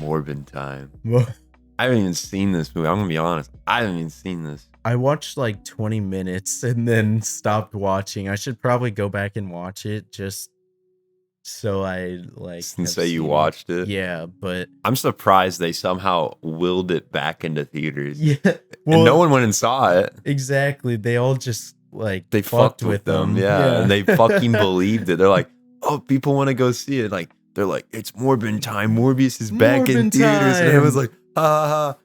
Morbin time. Well, I haven't even seen this movie. I'm gonna be honest. I haven't even seen this. I watched like 20 minutes and then stopped watching. I should probably go back and watch it just so I like Since have you seen watched it. Yeah, but I'm surprised they somehow willed it back into theaters. yeah, And no one went and saw it. Exactly. They all just like They fucked with them. Yeah. And they fucking believed it. They're like, oh, people want to go see it. Like, they're like, it's Morbin time. Morbius is back in Morbin theaters. And it was time. like, ha ha ha.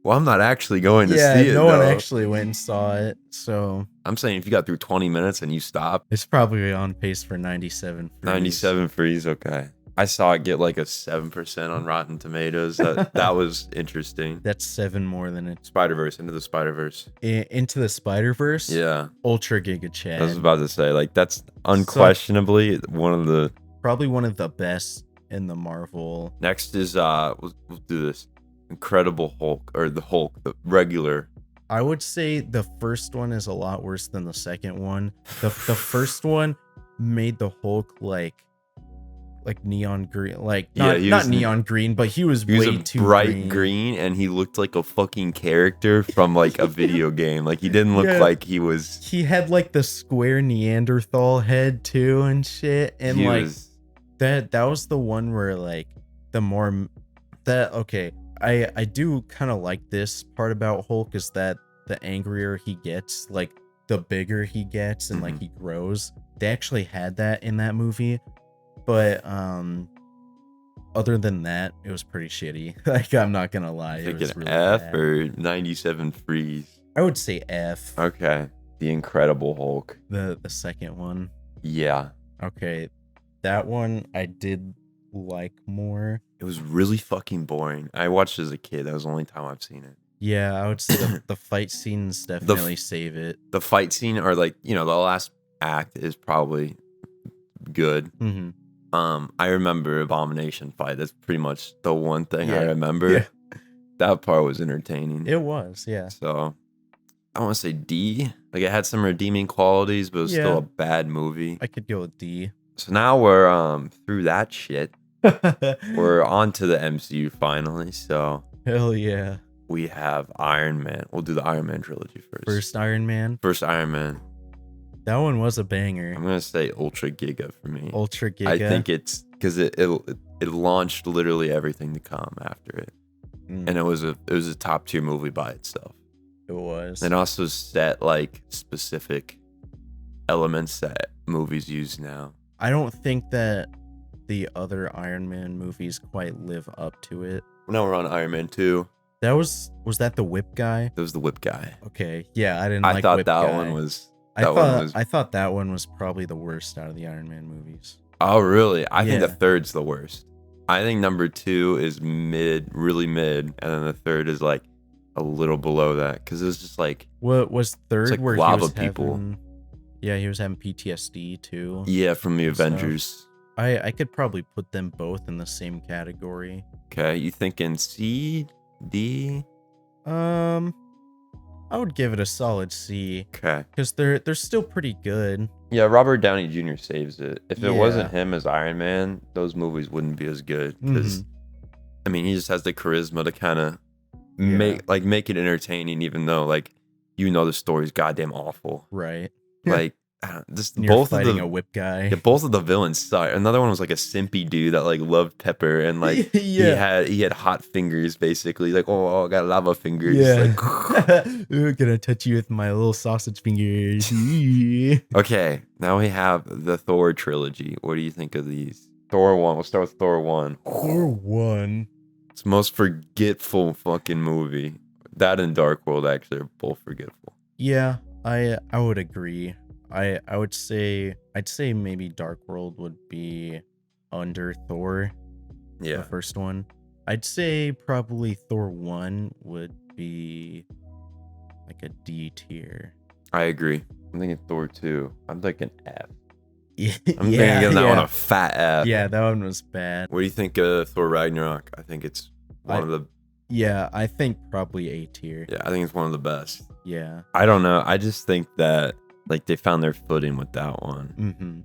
Well, I'm not actually going to see it. No one actually went and saw it. So I'm saying if you got through 20 minutes and you stopped, it's probably on pace for 97 freeze. 97 freeze. Okay. I saw it get like a 7% on Rotten Tomatoes. That was interesting. That's 7 more than it. Spider-Verse, Into the Spider-Verse. Into the Spider-Verse? Yeah. Ultra Giga Chad. I was about to say, like, that's unquestionably one of the... Probably one of the best in the Marvel. Next is, we'll do this. Incredible Hulk, or the Hulk, the regular. I would say the first one is a lot worse than the second one. The first one made the Hulk like neon green, like not neon green, but he was way too bright green, and he looked like a fucking character from like a video game. Like he didn't look like he was. He had like the square Neanderthal head too and shit, and that was the one where like the more that okay. I do kind of like this part about Hulk is that the angrier he gets, like the bigger he gets and like he grows. They actually had that in that movie, but other than that, it was pretty shitty. Like I'm not gonna lie, it was really F bad. Or 97 freeze. I would say F. Okay, the Incredible Hulk, the second one. Yeah. Okay, that one I did like more. It was really fucking boring. I watched it as a kid. That was the only time I've seen it. Yeah, I would say the fight scenes definitely save it. The fight scene, or like, the last act is probably good. I remember Abomination fight. That's pretty much the one thing I remember. Yeah. That part was entertaining. It was, yeah. So I want to say D. Like it had some redeeming qualities, but it was still a bad movie. I could go with D. So now we're through that shit. We're on to the MCU finally. So hell yeah. We have Iron Man. We'll do the Iron Man trilogy first. First Iron Man. That one was a banger. I'm gonna say Ultra Giga for me. Ultra Giga. I think it's because it launched literally everything to come after it, and it was a top tier movie by itself. It was. And also set like specific elements that movies use now. I don't think that the other Iron Man movies quite live up to it. Now we're on Iron Man 2. That was that the whip guy? That was the whip guy. Okay, yeah, I thought whip that guy. one was. I thought that one was probably the worst out of the Iron Man movies. Oh, really? I think the third's the worst. I think number 2 is mid, really mid, and then the third is like a little below that because it was just like. What was third? Like where lava he was people. He was having PTSD too. Yeah, from the Avengers. I could probably put them both in the same category. Okay, you thinking C, D? I would give it a solid C. Okay, because they're still pretty good. Yeah, Robert Downey Jr. saves it. If it wasn't him as Iron Man, those movies wouldn't be as good. Because I mean, he just has the charisma to kind of make it entertaining, even though the story's goddamn awful. Right. Like. Both fighting a whip guy. Yeah, both of the villains suck. Another one was like a simpy dude that like loved pepper and like he had hot fingers basically. Like I got lava fingers. Yeah, like, gonna touch you with my little sausage fingers. Okay, now we have the Thor trilogy. What do you think of these? Thor 1. We'll start with Thor 1. Thor 1. It's the most forgetful fucking movie. That and Dark World actually are both forgetful. Yeah, I would agree. I'd say maybe Dark World would be under Thor. Yeah. The first one. I'd say probably Thor 1 would be like a D tier. I agree. I'm thinking Thor 2. I'm thinking F. I'm thinking that one a fat F. Yeah, that one was bad. What do you think of Thor Ragnarok? I think it's one of the... Yeah, I think probably A tier. Yeah, I think it's one of the best. Yeah. I don't know. I just think that they found their footing with that one.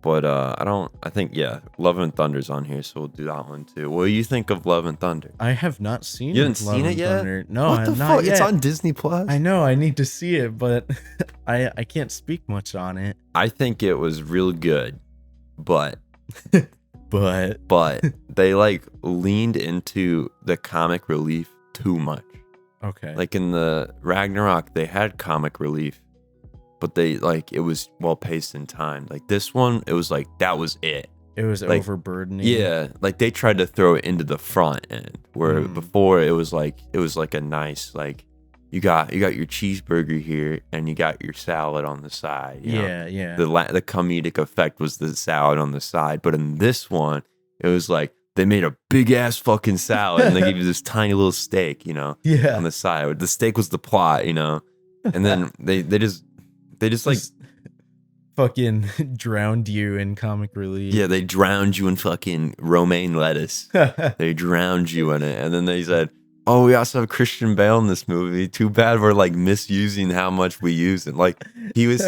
But I think Love and Thunder's on here, so we'll do that one too. What do you think of Love and Thunder? I have not seen. You haven't Love seen it and yet? Thunder. No, what the fuck? It's on Disney Plus. I know. I need to see it, but I can't speak much on it. I think it was real good, but but they like leaned into the comic relief too much. Okay. Like in the Ragnarok, they had comic relief, but they like it was well paced in time. Like this one, it was like that was it. It was like, overburdening. Yeah, like they tried to throw it into the front end, where before it was like a nice like you got your cheeseburger here and you got your salad on the side. You know? Yeah. The comedic effect was the salad on the side, but in this one, it was like they made a big ass fucking salad and they gave you this tiny little steak, you know, on the side. The steak was the plot, you know, and then they just like fucking drowned you in comic relief. Yeah, they drowned you in fucking romaine lettuce. They drowned you in it, and then they said, "Oh, we also have Christian Bale in this movie. Too bad we're like misusing how much we use it." Like he was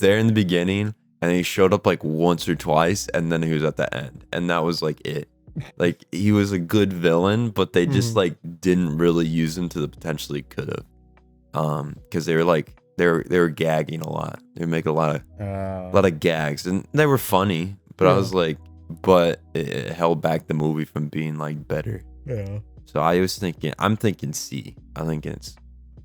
there in the beginning. And he showed up like once or twice, and then he was at the end, and that was like it. Like he was a good villain, but they just like didn't really use him to the potential he could have, because they were like they were gagging a lot. They would make a lot of gags, and they were funny. But I was like, but it held back the movie from being like better. Yeah. So I'm thinking C. I think it's.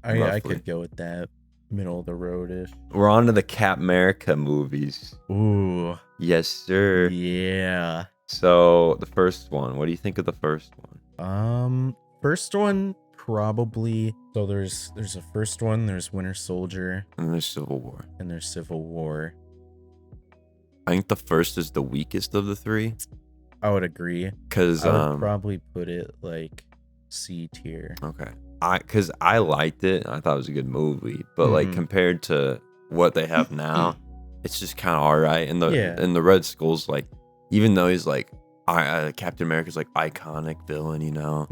I could go with that. Middle of the road-ish. We're on to the Cap America movies. Ooh. Yes, sir. Yeah. So the first one, what do you think of the first one? First one probably. So there's a first one, there's Winter Soldier, and there's Civil War. I think the first is the weakest of the three. I would agree. Because I would probably put it like C tier. Okay. Because I liked it. I thought it was a good movie, but like compared to what they have now, it's just kind of all right. And the Red Skull's like, even though he's like, Captain America's like iconic villain, you know,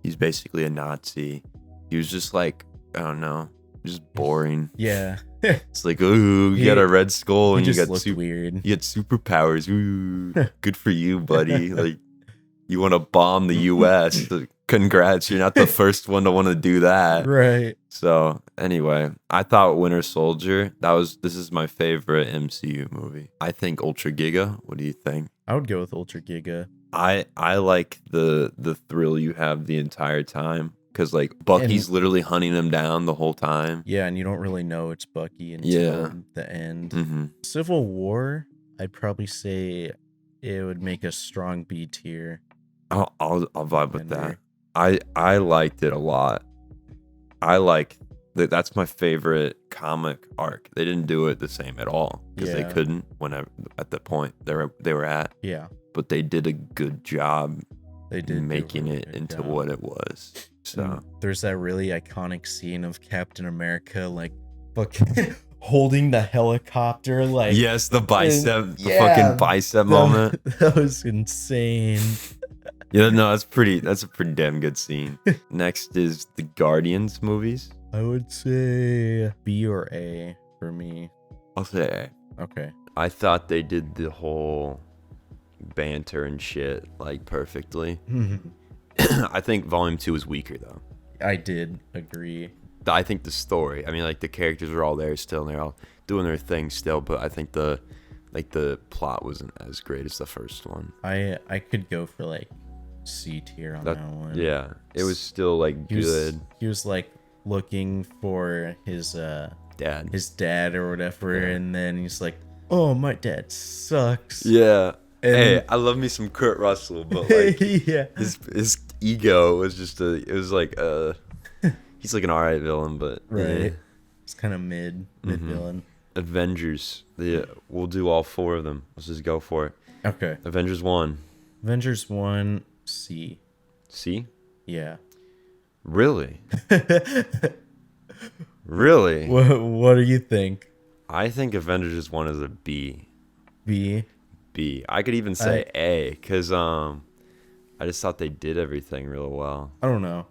he's basically a Nazi. He was just like, I don't know, just boring. Yeah. It's like, ooh, you got a Red Skull and you got weird. You get superpowers. Ooh, good for you, buddy. Like, you want to bomb the U.S. Congrats, you're not the first one to want to do that. Right. So anyway, I thought Winter Soldier, this is my favorite MCU movie. I think Ultra Giga. What do you think? I would go with Ultra Giga. I like the thrill you have the entire time. Because like Bucky's literally hunting him down the whole time. Yeah, and you don't really know it's Bucky until the end. Civil War, I'd probably say it would make a strong B tier. I'll vibe with that. I liked it a lot. I like that. That's my favorite comic arc. They didn't do it the same at all because they couldn't whenever at the point they were at. Yeah. But they did a good job. They did making it into what it was. So there's that really iconic scene of Captain America like fucking holding the helicopter like yes, the fucking bicep moment. That was insane. Yeah, no, that's a pretty damn good scene. Next is the Guardians movies. I would say B or A for me. I'll say A. Okay. I thought they did the whole banter and shit like perfectly. I think Volume 2 is weaker though. I did agree. I think the story, I mean, like the characters are all there still and they're all doing their thing still, but I think the plot wasn't as great as the first one. I could go for like C tier on that one. Yeah, it was still like good. He was like looking for his dad or whatever, and then he's like, "Oh, my dad sucks." Yeah. Hey, I love me some Kurt Russell, but like his ego was just he's like an alright villain, but it's kind of mid villain. Avengers, we'll do all four of them. Let's just go for it. Okay. Avengers 1. Avengers 1, C. C? Yeah. Really? Really? What do you think? I think Avengers 1 is a B. B? B. I could even say A, because I just thought they did everything real well. I don't know.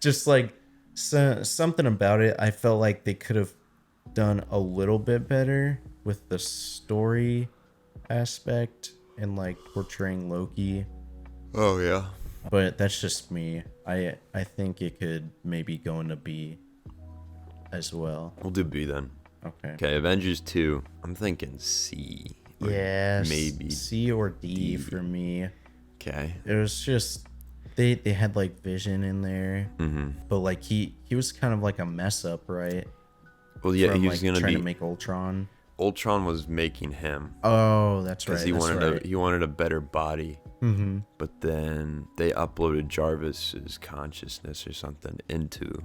Just like something about it, I felt like they could have done a little bit better. with the story aspect and like portraying Loki. Oh yeah. But that's just me. I think it could maybe go into B as well. We'll do B then. Okay. Okay, Avengers 2. I'm thinking C. Yeah, maybe C or D for me. Okay. It was just they had like Vision in there, but like he was kind of like a mess up, right? Well, yeah, From, he was like, gonna trying be. to make Ultron. Ultron was making him. Oh, that's right. Because he wanted a better body. Mm-hmm. But then they uploaded Jarvis's consciousness or something into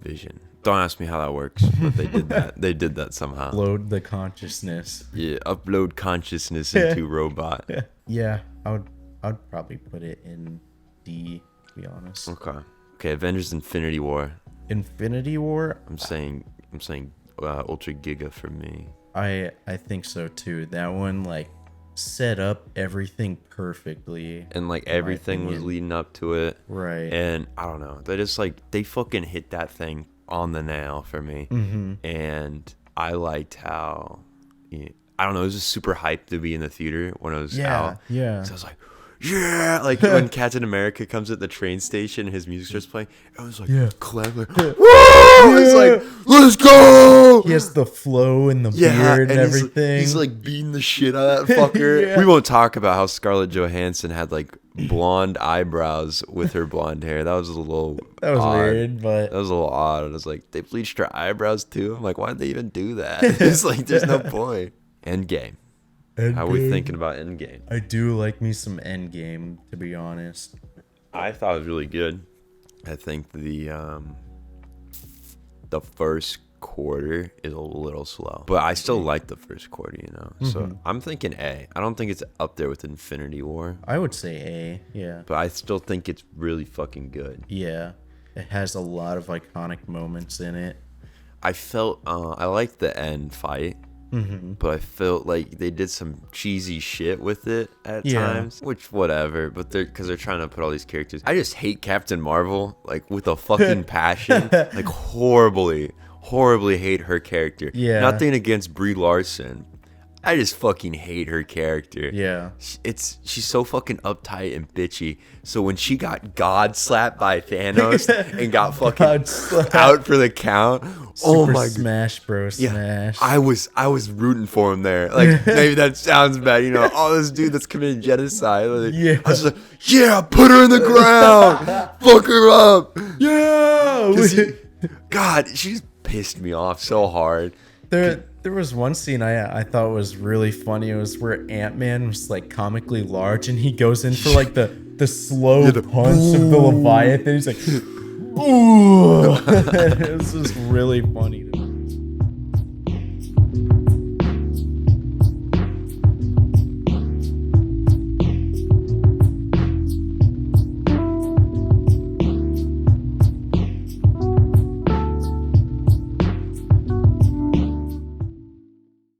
Vision. Don't ask me how that works, but they did that. They did that somehow. Upload the consciousness. Yeah, upload consciousness into robot. Yeah, I'd probably put it in D, to be honest. Okay, Avengers Infinity War. Infinity War? I'm saying Ultra Giga for me. I think so too. That one like set up everything perfectly. And like everything was leading up to it. Right. And I don't know. They just like they fucking hit that thing on the nail for me. And I liked how I don't know, it was just super hyped to be in the theater when it was out. Yeah. So I was like, yeah, like when Captain America comes at the train station and his music starts playing, I was like, clap, like, woo! It's like, let's go! He has the flow and the beard and everything. He's like beating the shit out of that fucker. We won't talk about how Scarlett Johansson had like blonde eyebrows with her blonde hair. That was a little weird, but that was a little odd. I was like, they bleached her eyebrows too. I'm like, why did they even do that? It's like, there's no point. Endgame. How are we thinking about Endgame? I do like me some Endgame, to be honest. I thought it was really good. I think the first quarter is a little slow, but I still like the first quarter, you know. So I'm thinking A. I don't think it's up there with Infinity War. I would say A, yeah. But I still think it's really fucking good. Yeah, it has a lot of iconic moments in it. I felt I liked the end fight. But I felt like they did some cheesy shit with it at times, which whatever. But because they're trying to put all these characters. I just hate Captain Marvel like with a fucking passion, like horribly hate her character. Yeah, nothing against Brie Larson. I just fucking hate her character. Yeah. She's so fucking uptight and bitchy. So when she got God slapped by Thanos and got fucking out for the count, oh my Smash Bro Smash. I was rooting for him there. Like, maybe that sounds bad, you know. Oh, this dude that's committed genocide. Like, yeah. I was like, yeah, put her in the ground. Fuck her up. Yeah. God, she just pissed me off so hard. There was one scene I thought was really funny. It was where Ant-Man was like comically large and he goes in for like the slow punch of the Leviathan. He's like, ooh. It was just really funny to me.